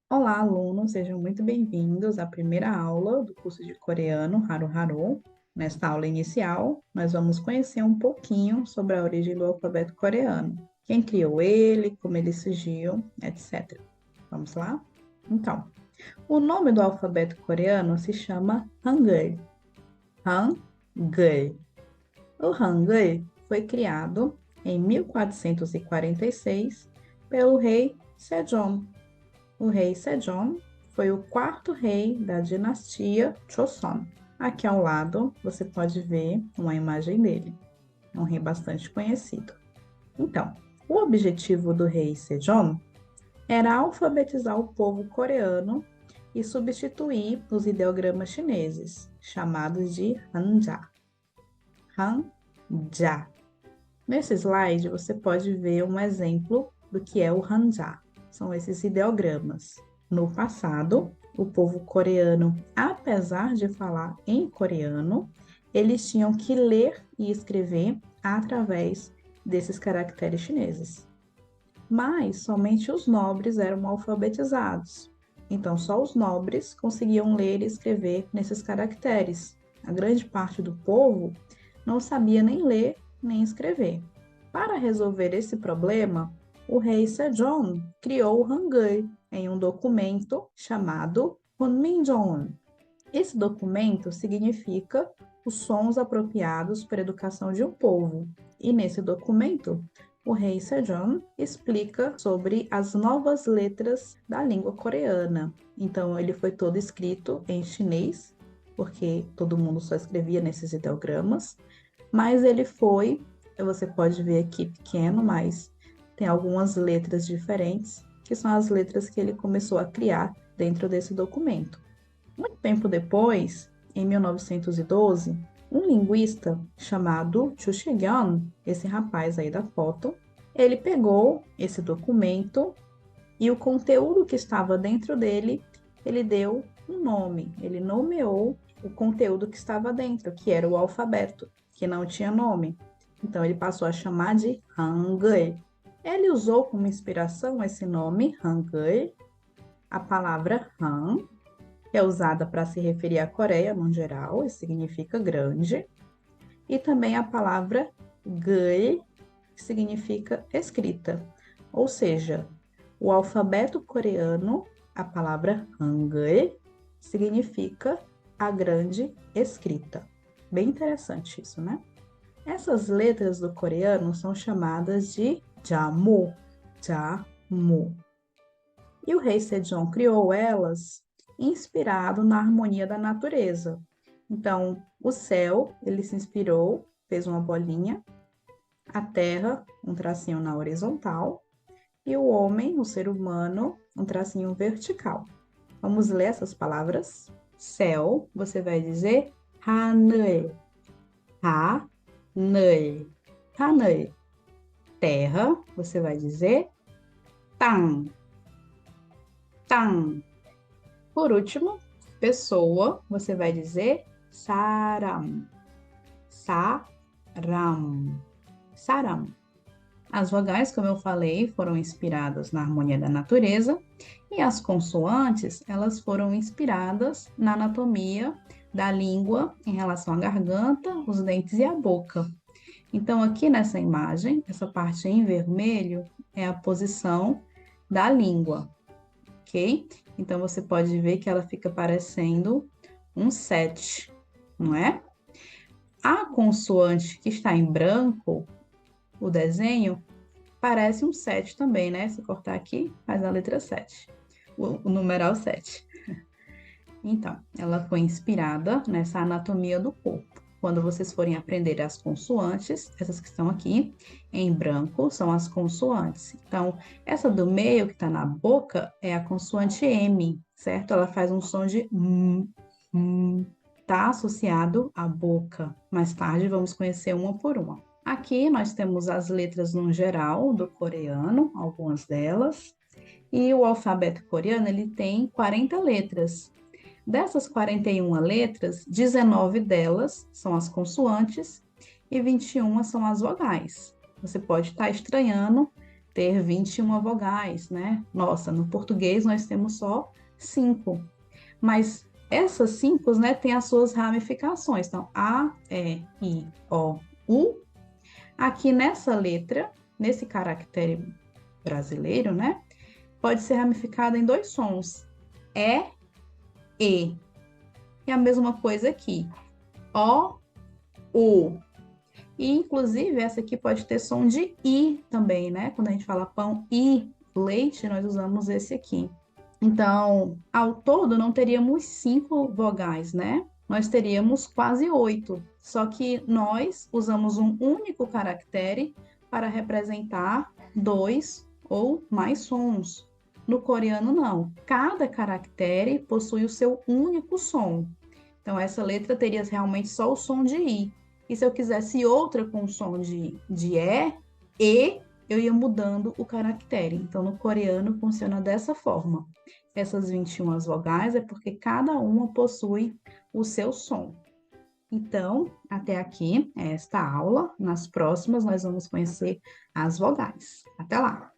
Olá, alunos, sejam muito bem-vindos à primeira aula do curso de coreano Haru Haru. Nesta aula inicial, nós vamos conhecer um pouquinho sobre a origem do alfabeto coreano, quem criou ele, como ele surgiu, etc. Vamos lá? Então, o nome do alfabeto coreano se chama Hangul. Hangul. O Hangul foi criado em 1446 pelo rei Sejong. O rei Sejong foi o quarto rei da dinastia Joseon. Aqui ao lado você pode ver uma imagem dele. É um rei bastante conhecido. Então, o objetivo do rei Sejong era alfabetizar o povo coreano e substituir os ideogramas chineses, chamados de Hanja. Hanja. Nesse slide você pode ver um exemplo do que é o Hanja. São esses ideogramas. No passado, o povo coreano, apesar de falar em coreano, eles tinham que ler e escrever através desses caracteres chineses. Mas somente os nobres eram alfabetizados. Então, só os nobres conseguiam ler e escrever nesses caracteres. A grande parte do povo não sabia nem ler nem escrever. Para resolver esse problema, o rei Sejong criou o Hangul em um documento chamado Hunminjeon. Esse documento significa os sons apropriados para a educação de um povo. E nesse documento, o rei Sejong explica sobre as novas letras da língua coreana. Então, ele foi todo escrito em chinês, porque todo mundo só escrevia nesses ideogramas, mas você pode ver aqui pequeno, mas tem algumas letras diferentes, que são as letras que ele começou a criar dentro desse documento. Muito tempo depois, em 1912, um linguista chamado Chu Shigyeon, esse rapaz aí da foto, ele pegou esse documento e o conteúdo que estava dentro dele, ele deu um nome, ele nomeou o conteúdo que estava dentro, que era o alfabeto, que não tinha nome. Então ele passou a chamar de Hangul. Ele usou como inspiração esse nome, Hangul, a palavra Han, que é usada para se referir à Coreia no geral, e significa grande, e também a palavra Gul, que significa escrita. Ou seja, o alfabeto coreano, a palavra Hangul, significa a grande escrita. Bem interessante isso, né? Essas letras do coreano são chamadas de Jamu. Jamu. E o rei Sejong criou elas inspirado na harmonia da natureza. Então, o céu, ele se inspirou, fez uma bolinha, a terra, um tracinho na horizontal, e o homem, o ser humano, um tracinho vertical. Vamos ler essas palavras? Céu, você vai dizer 하늘, 하늘, 하늘. Terra, você vai dizer 땅, 땅. Por último, pessoa, você vai dizer saram, saram, saram. As vogais, como eu falei, foram inspiradas na harmonia da natureza e as consoantes, elas foram inspiradas na anatomia da língua em relação à garganta, os dentes e a boca. Então, aqui nessa imagem, essa parte em vermelho é a posição da língua, ok? Então, você pode ver que ela fica parecendo um 7, não é? A consoante que está em branco, o desenho, parece um 7 também, né? Se cortar aqui, faz a letra 7, o numeral 7. Então, ela foi inspirada nessa anatomia do corpo. Quando vocês forem aprender as consoantes, essas que estão aqui em branco são as consoantes. Então, essa do meio que está na boca é a consoante M, certo? Ela faz um som de está associado à boca. Mais tarde vamos conhecer uma por uma. Aqui nós temos as letras no geral do coreano, algumas delas. E o alfabeto coreano ele tem 40 letras. Dessas 41 letras, 19 delas são as consoantes e 21 são as vogais. Você pode estar estranhando ter 21 vogais, né? Nossa, no português nós temos só 5. Mas essas 5, né, têm as suas ramificações. Então, A, E, I, O, U. Aqui nessa letra, nesse caractere brasileiro, né, pode ser ramificado em 2 sons. E. E a mesma coisa aqui. O, U. E, inclusive, essa aqui pode ter som de I também, né? Quando a gente fala pão e leite, nós usamos esse aqui. Então, ao todo, não teríamos 5 vogais, né? Nós teríamos quase 8. Só que nós usamos um único caractere para representar 2 ou mais sons. No coreano, não. Cada caractere possui o seu único som. Então, essa letra teria realmente só o som de I. E se eu quisesse outra com o som de E, eu ia mudando o caractere. Então, no coreano, funciona dessa forma. Essas 21 vogais é porque cada uma possui o seu som. Então, até aqui esta aula. Nas próximas, nós vamos conhecer as vogais. Até lá!